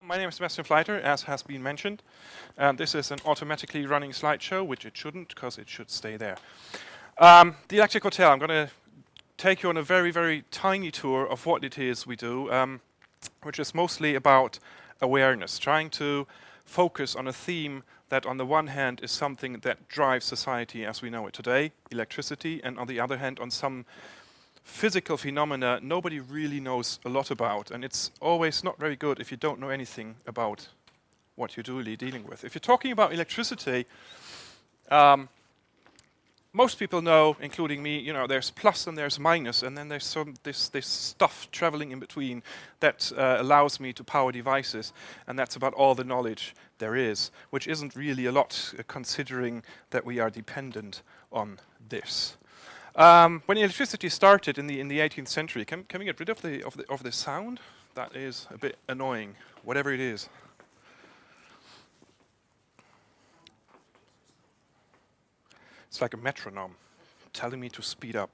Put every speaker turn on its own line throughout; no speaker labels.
My name is Sebastian Fleiter, as has been mentioned, and this is an automatically running slideshow, which it shouldn't, because it should stay there. The Electric Hotel, I'm going to take you on a very, very tiny tour of what it is we do, which is mostly about awareness, trying to focus on a theme that on the one hand is something that drives society as we know it today, electricity, and on the other hand on some physical phenomena nobody really knows a lot about, and it's always not very good if you don't know anything about what you're really dealing with. If you're talking about electricity, most people know, including me, you know, there's plus and there's minus, and then there's this stuff traveling in between that allows me to power devices, and that's about all the knowledge there is, which isn't really a lot, considering that we are dependent on this. When electricity started in the 18th century, can we get rid of the sound? That is a bit annoying, whatever it is. It's like a metronome telling me to speed up.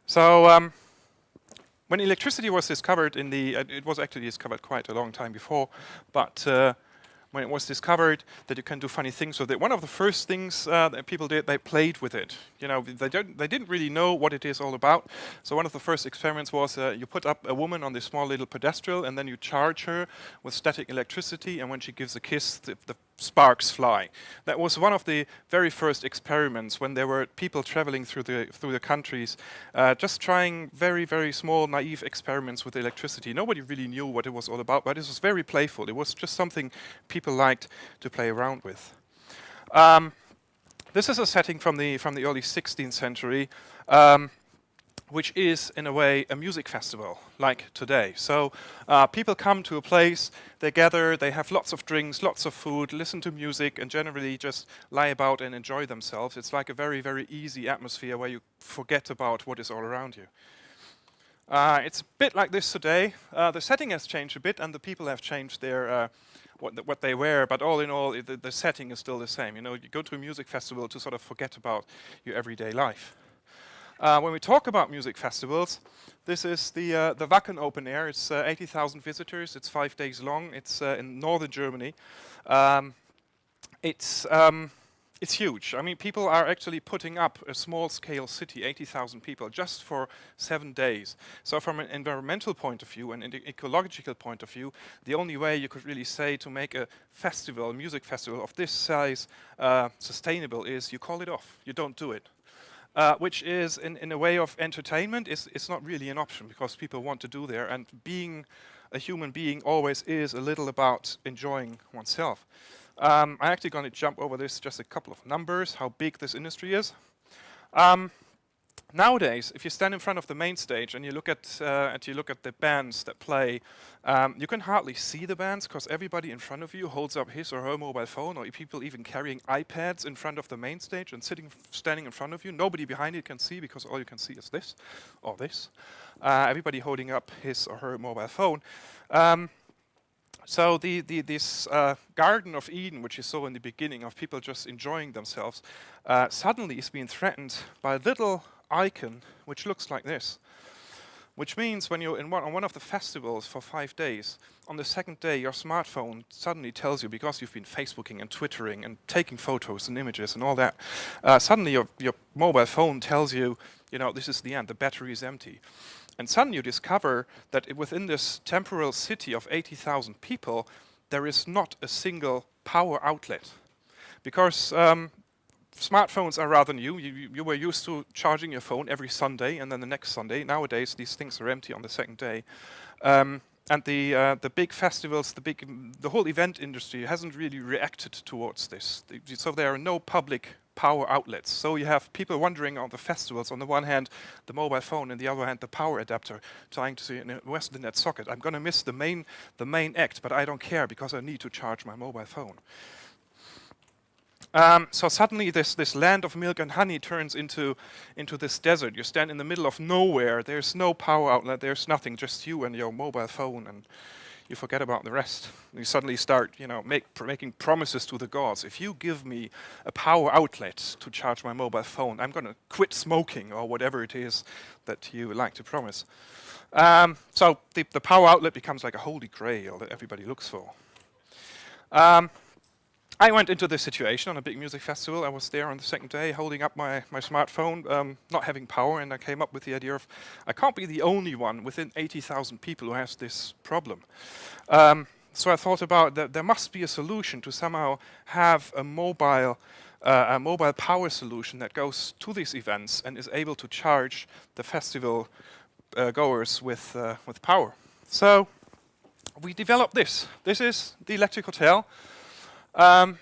So when electricity was discovered it was actually discovered quite a long time before, but when it was discovered that you can do funny things with it, one of the first things that people did, they played with it. You know, they didn't really know what it is all about. So one of the first experiments was you put up a woman on this small little pedestal, and then you charge her with static electricity, and when she gives a kiss, the sparks fly. That was one of the very first experiments when there were people traveling through the countries, just trying very, very small, naive experiments with electricity. Nobody really knew what it was all about, but it was very playful. It was just something people liked to play around with. This is a setting from the early 16th century, which is, in a way, a music festival, like today. So people come to a place, they gather, they have lots of drinks, lots of food, listen to music, and generally just lie about and enjoy themselves. It's like a very, very easy atmosphere where you forget about what is all around you. It's a bit like this today. The setting has changed a bit, and the people have changed their what they wear, but all in all, the setting is still the same. You know, you go to a music festival to sort of forget about your everyday life. When we talk about music festivals, this is the Wacken Open Air. It's 80,000 visitors. It's 5 days long. It's in northern Germany. It's huge. I mean, people are actually putting up a small-scale city, 80,000 people, just for 7 days. So from an environmental point of view and an ecological point of view, the only way you could really say to make a festival, a music festival of this size sustainable is you call it off. You don't do it. Which is, in a way of entertainment, it's not really an option because people want to do there, and being a human being always is a little about enjoying oneself. I'm actually going to jump over this, just a couple of numbers, how big this industry is. Nowadays, if you stand in front of the main stage and you look at the bands that play, you can hardly see the bands because everybody in front of you holds up his or her mobile phone, or people even carrying iPads in front of the main stage and standing in front of you. Nobody behind you can see because all you can see is this or this. Everybody holding up his or her mobile phone. So this Garden of Eden, which you saw in the beginning of people just enjoying themselves, suddenly is being threatened by a little icon which looks like this. Which means when you're on one of the festivals for 5 days, on the second day your smartphone suddenly tells you, because you've been Facebooking and Twittering and taking photos and images and all that, suddenly your mobile phone tells you, you know, this is the end, the battery is empty. And suddenly you discover that within this temporal city of 80,000 people, there is not a single power outlet. Because smartphones are rather new. You were used to charging your phone every Sunday and then the next Sunday. Nowadays, these things are empty on the second day. And the big festivals, the whole event industry hasn't really reacted towards this. So there are no public power outlets. So you have people wandering on the festivals. On the one hand, the mobile phone, and the other hand, the power adapter, trying to invest in that socket. I'm going to miss the main act, but I don't care because I need to charge my mobile phone. So suddenly this land of milk and honey turns into this desert. You stand in the middle of nowhere. There's no power outlet. There's nothing, just you and your mobile phone. And you forget about the rest. You suddenly start, making promises to the gods. If you give me a power outlet to charge my mobile phone, I'm going to quit smoking, or whatever it is that you like to promise. So the power outlet becomes like a holy grail that everybody looks for. I went into this situation on a big music festival. I was there on the second day holding up my smartphone, not having power, and I came up with the idea of, I can't be the only one within 80,000 people who has this problem. So I thought about that there must be a solution to somehow have a mobile power solution that goes to these events and is able to charge the festival goers with power. So we developed this. This is the electric hotel. I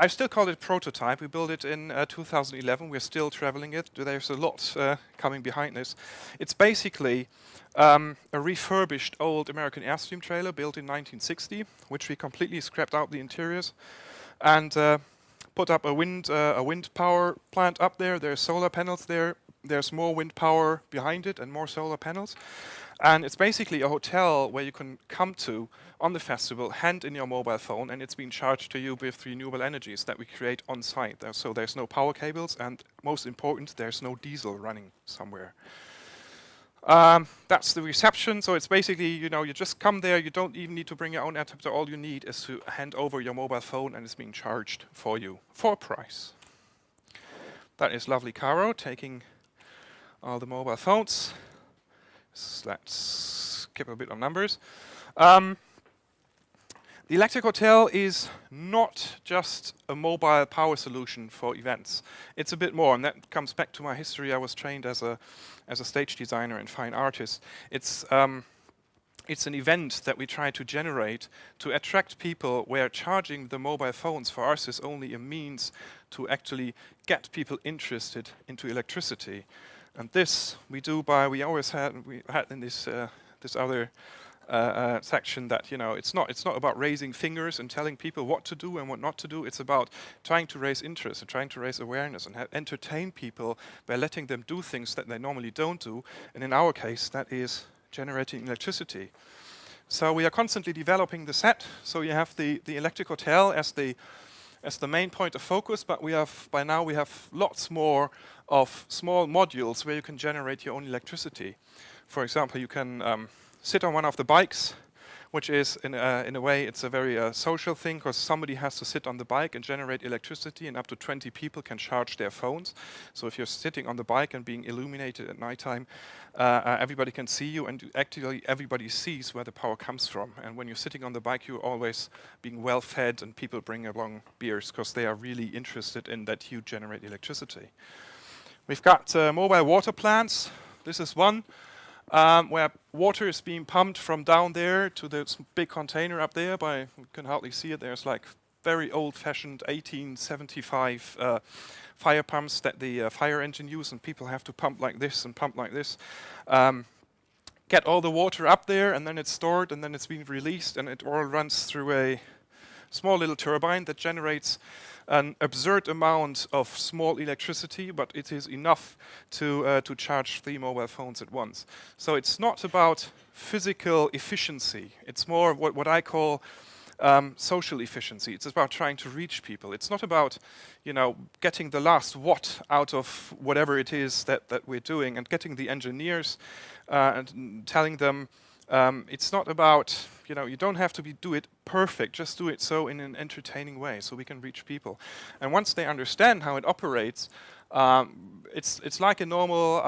still call it a prototype. We built it in 2011. We're still traveling it. There's a lot coming behind this. It's basically a refurbished old American Airstream trailer built in 1960, which we completely scrapped out the interiors and put up a wind power plant up there. There's solar panels there. There's more wind power behind it and more solar panels. And it's basically a hotel where you can come to on the festival, hand in your mobile phone, and it's being charged to you with renewable energies that we create on site. So there's no power cables, and most important, there's no diesel running somewhere. That's the reception. So it's basically, you just come there. You don't even need to bring your own adapter. All you need is to hand over your mobile phone, and it's being charged for you for a price. That is lovely Caro taking all the mobile phones. Let's skip a bit on numbers. The electric hotel is not just a mobile power solution for events. It's a bit more, and that comes back to my history. I was trained as a stage designer and fine artist. It's an event that we try to generate to attract people, where charging the mobile phones for us is only a means to actually get people interested into electricity. And this we do by, we had in this other section that it's not about raising fingers and telling people what to do and what not to do. It's about trying to raise interest and trying to raise awareness and entertain people by letting them do things that they normally don't do. And in our case, that is generating electricity. So we are constantly developing the set. So you have the electric hotel as the main point of focus, but by now we have lots more of small modules where you can generate your own electricity. For example, you can sit on one of the bikes, which is in a way it's a very social thing, because somebody has to sit on the bike and generate electricity, and up to 20 people can charge their phones. So if you're sitting on the bike and being illuminated at nighttime, everybody can see you, and actually everybody sees where the power comes from. And when you're sitting on the bike, you're always being well fed, and people bring along beers because they are really interested in that you generate electricity. We've got mobile water plants. This is one. Where water is being pumped from down there to this big container up there. You can hardly see it. There's like very old-fashioned 1875 fire pumps that the fire engine use, and people have to pump like this and pump like this. Get all the water up there, and then it's stored, and then it's being released, and it all runs through a small little turbine that generates an absurd amount of small electricity, but it is enough to charge 3 mobile phones at once. So it's not about physical efficiency. It's more what I call social efficiency. It's about trying to reach people. It's not about, getting the last watt out of whatever it is that we're doing, and getting the engineers and telling them it's not about, you don't have to do it perfect, just do it so in an entertaining way so we can reach people. And once they understand how it operates, it's like a normal,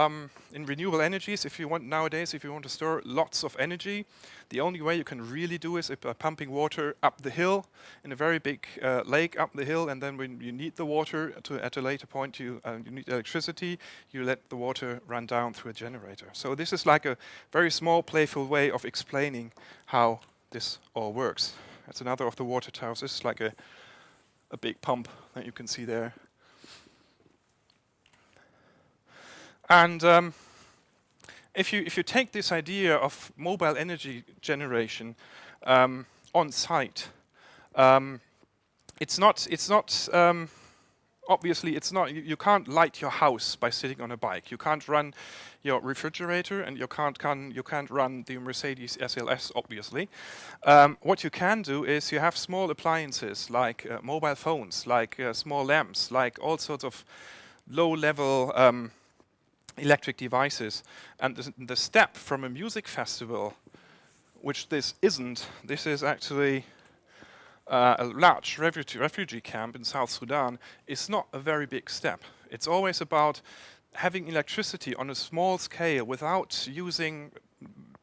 in renewable energies, if you want to store lots of energy, the only way you can really do is by pumping water up the hill in a very big lake up the hill, and then when you need the water at a later point, you need electricity, you let the water run down through a generator. So this is like a very small, playful way of explaining how this all works. That's another of the water towers. This is like a big pump that you can see there. And if you take this idea of mobile energy generation on site, it's not obviously it's not, you can't light your house by sitting on a bike. You can't run your refrigerator, and you can't run the Mercedes SLS, obviously. What you can do is you have small appliances like mobile phones, like small lamps, like all sorts of low-level electric devices. And the step from a music festival, which this isn't, this is actually a large refugee camp in South Sudan, is not a very big step. It's always about having electricity on a small scale without using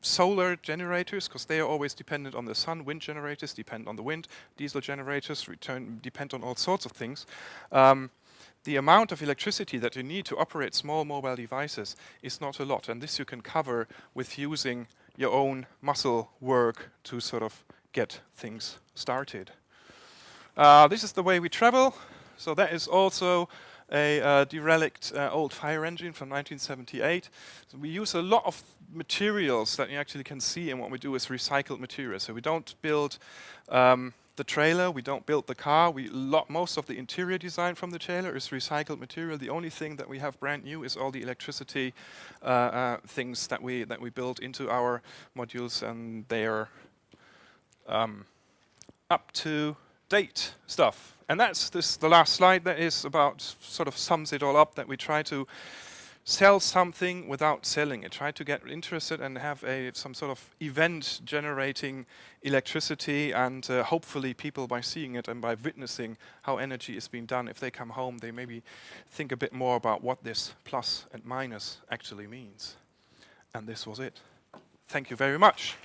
solar generators, because they are always dependent on the sun. Wind generators depend on the wind. Diesel generators depend on all sorts of things. The amount of electricity that you need to operate small mobile devices is not a lot, and this you can cover with using your own muscle work to sort of get things started. This is the way we travel. So that is also a derelict old fire engine from 1978. So we use a lot of materials that you actually can see, and what we do is recycled materials. So we don't build the trailer, we don't build the car. Most of the interior design from the trailer is recycled material. The only thing that we have brand new is all the electricity things that we build into our modules, and they're up to date stuff. And that's the last slide. That is about, sort of sums it all up, that we try to sell something without selling it. Try to get interested and have some sort of event generating electricity, and hopefully people, by seeing it and by witnessing how energy is being done, if they come home, they maybe think a bit more about what this plus and minus actually means. And this was it. Thank you very much.